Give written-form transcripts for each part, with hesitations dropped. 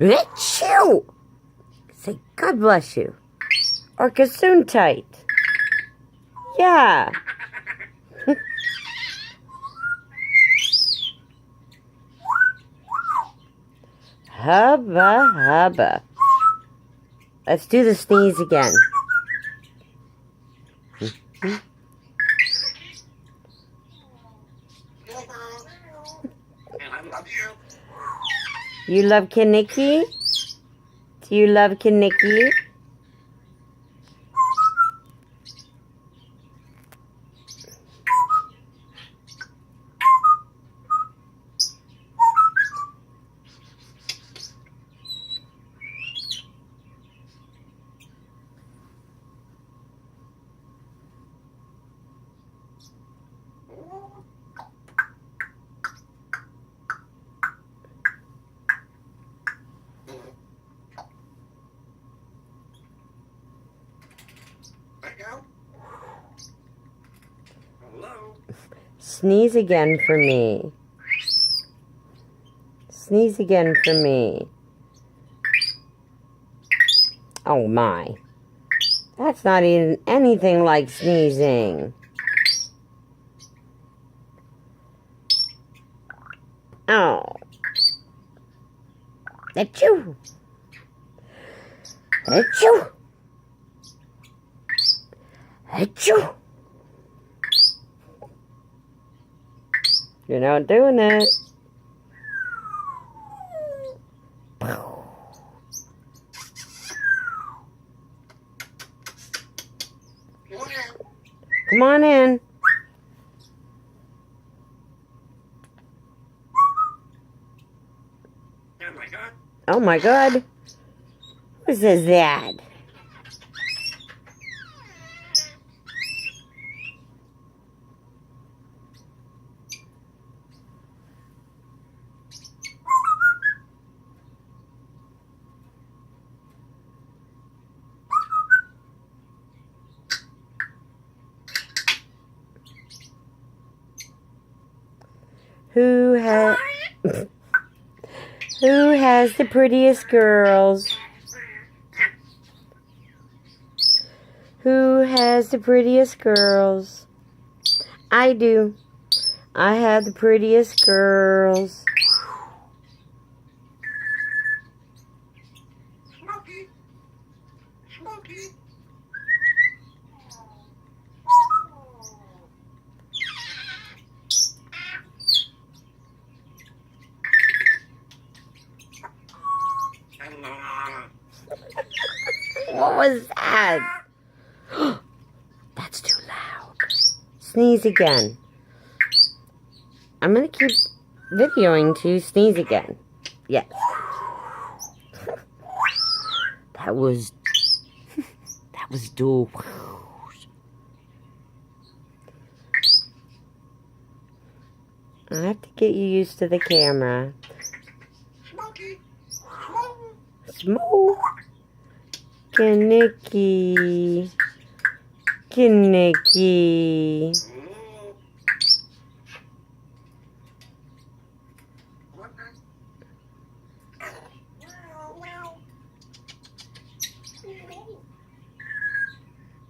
Achoo! Say, God bless you. Or Gesundheit. Yeah. Hubba, hubba. Let's do the sneeze again. You love Kaniki? Do you love Kaniki? Hello? Sneeze again for me. Sneeze again for me. Oh my. That's not even anything like sneezing. Oh. Achoo. Achoo. Achoo. You're not doing it. Come on in. Oh my God. Oh my God. What is that? Who has the prettiest girls? Who has the prettiest girls? I do. I have the prettiest girls. Smokey. Smokey. What was that? That's too loud. Sneeze again. I'm going to keep videoing to sneeze again. Yes. That was dual. I have to get you used to the camera. Smokey. Smoke. Kaniki. Kaniki.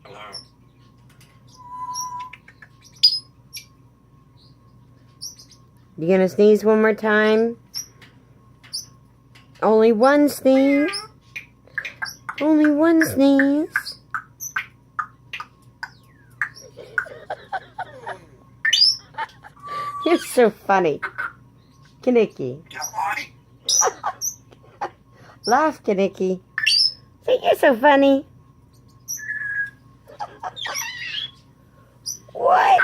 Hello. You gonna sneeze one more time? Only one sneeze. Only one sneeze. You're so funny. Kaniki. Laugh, Kaniki. You're so funny. What?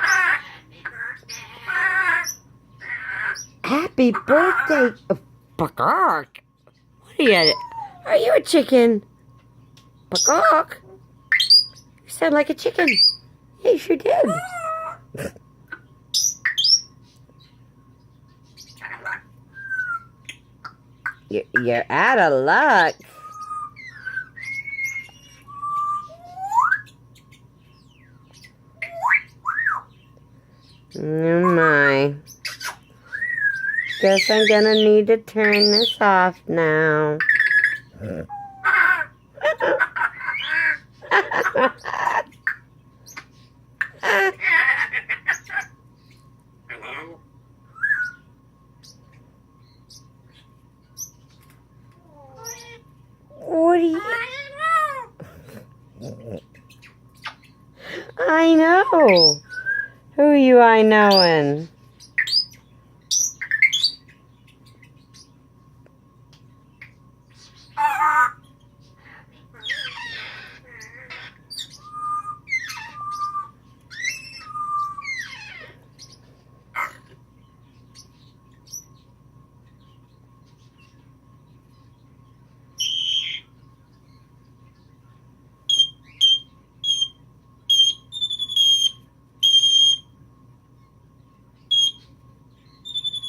Happy birthday. Pakak. What are you? Are you a chicken? Pakak. You sound like a chicken. Yeah, you sure did. You're out of luck. Oh my. Guess I'm gonna need to turn this off now. Hello? What do you... I know. Who you I knowin'?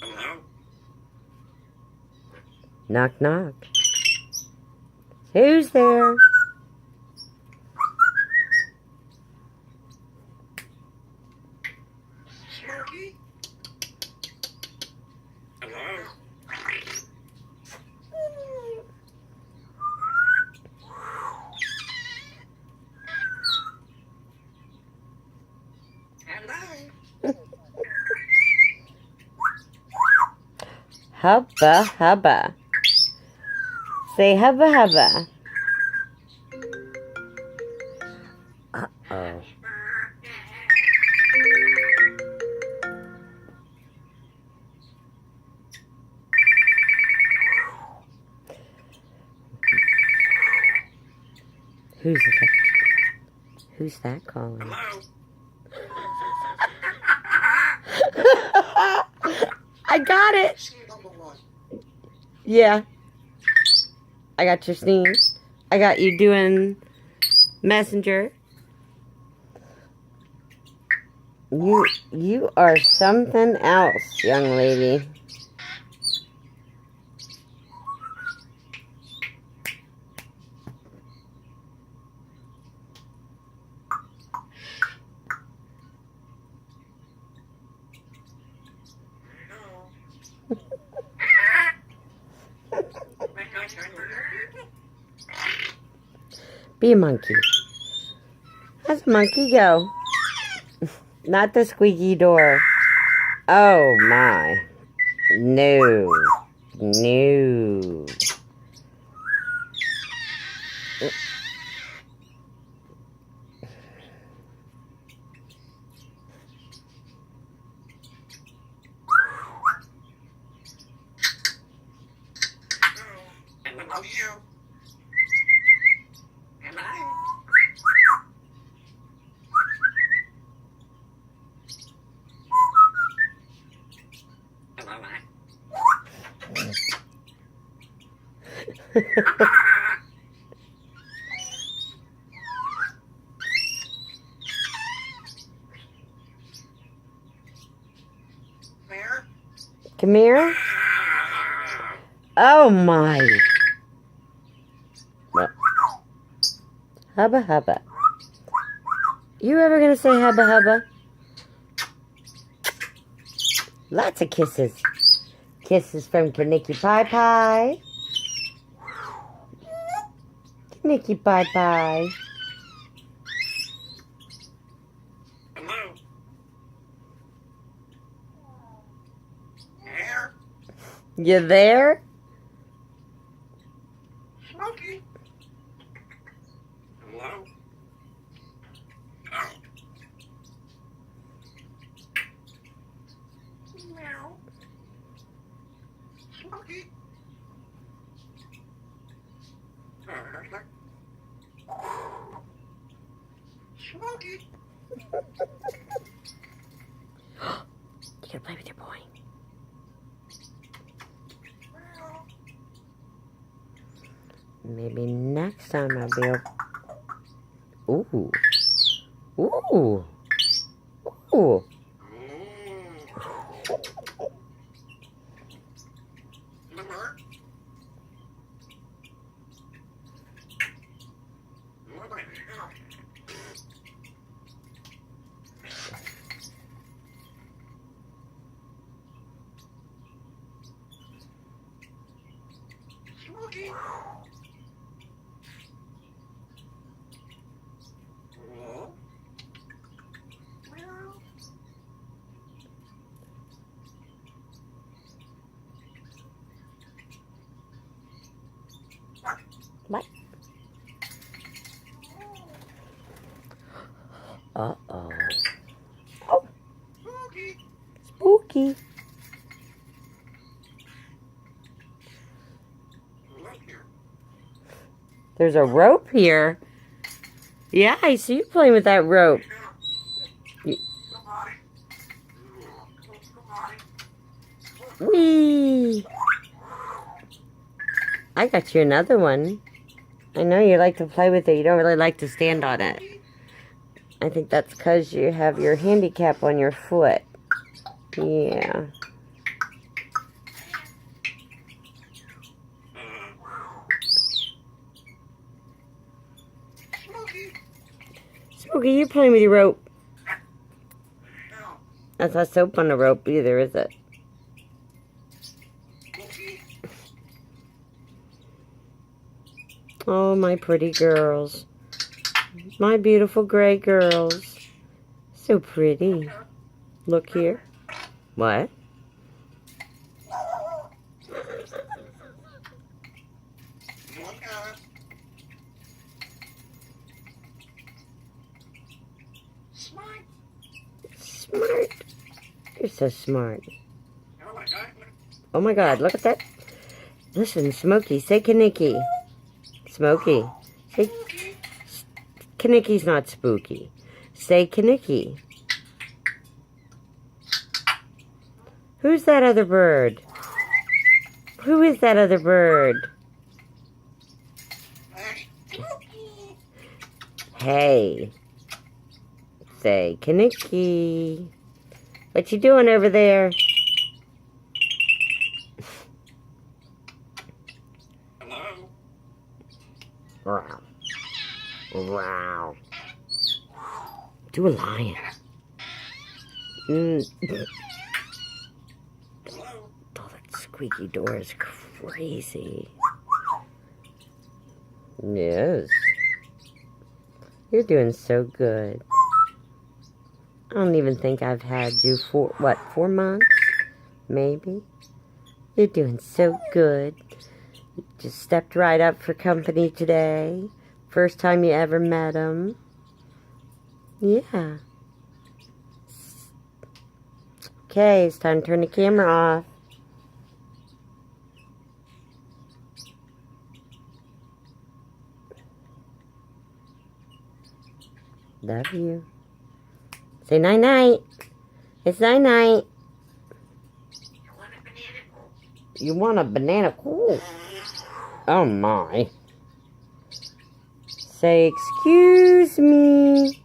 Hello? Knock, knock. Who's there? Smokey? Hello? Hello? Hubba, hubba. Say hubba, hubba. Uh-oh. Who's that calling? Hello? I got it. Yeah. I got your sneeze. I got you doing messenger. You are something else, young lady. Be a monkey. How's a monkey go? Not the squeaky door. Oh my. No. No. Hello, you. Hello? Hello, Where? Come here. Oh my. What? Hubba hubba. You ever gonna say hubba hubba? Lots of kisses. Kisses from Kaniki Pie Pie. Kaniki Pie Pie. Hello? Where? You there? Smokey? Hello? Oh. Meow. Smokey? Smokey? You gotta play with your boy. Meow. Maybe next time I'll be able... Ooh. Ooh. Ooh. Number? What the hell? Smokey. Hello? Meow. What? Uh-oh. Oh, Smokey. spooky. Right here. There's a rope here. Yeah, I see you playing with that rope. Come on. Come on. Whee! I got you another one. I know you like to play with it. You don't really like to stand on it. I think that's because you have your handicap on your foot. Yeah. Smokey. Smokey, you're playing with your rope. Now, That's not soap on the rope either, is it? Smokey. Oh, my pretty girls. My beautiful gray girls. So pretty. Look here. What? One eye. Smart. Smart. You're so smart. Oh my God. Oh my God, look at that. Listen, Smokey, say Kaniki. Smokey, say Smokey. Kaniki's not spooky. Say Kaniki. Who's that other bird? Who is that other bird? Hey. Smokey. Hey. Say Kaniki. What you doing over there? Hello. Wow. Wow. Do a lion. Hello. Oh, that squeaky door is crazy. Yes. You're doing so good. I don't even think I've had you for, 4 months? Maybe. You're doing so good. You just stepped right up for company today. First time you ever met him. Yeah. Okay, it's time to turn the camera off. Love you. Say night-night. It's night-night. You want a banana? You want a banana? Ooh. Oh, my. Say, excuse me.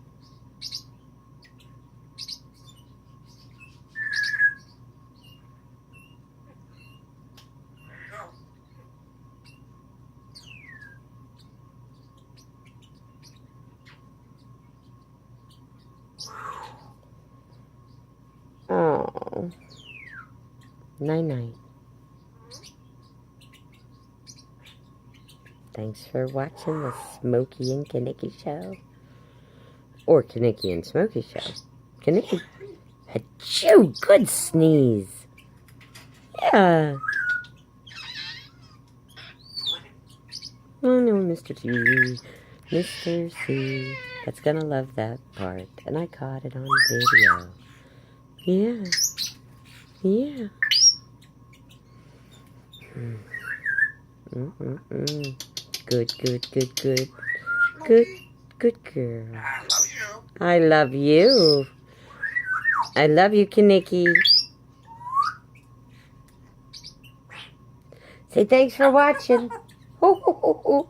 Oh. Night-night. Thanks for watching the Smokey and Kaniki show. Or Kaniki and Smokey show. Kaniki. Achoo! Good sneeze. Yeah. Oh no, Mr. C. Mr. C. That's gonna love that part. And I caught it on video. Yeah. Yeah. Good, good, good, good. Good, good girl. I love you. I love you. I love you, Kaniki. Say thanks for watching. Ho, ho, ho, ho.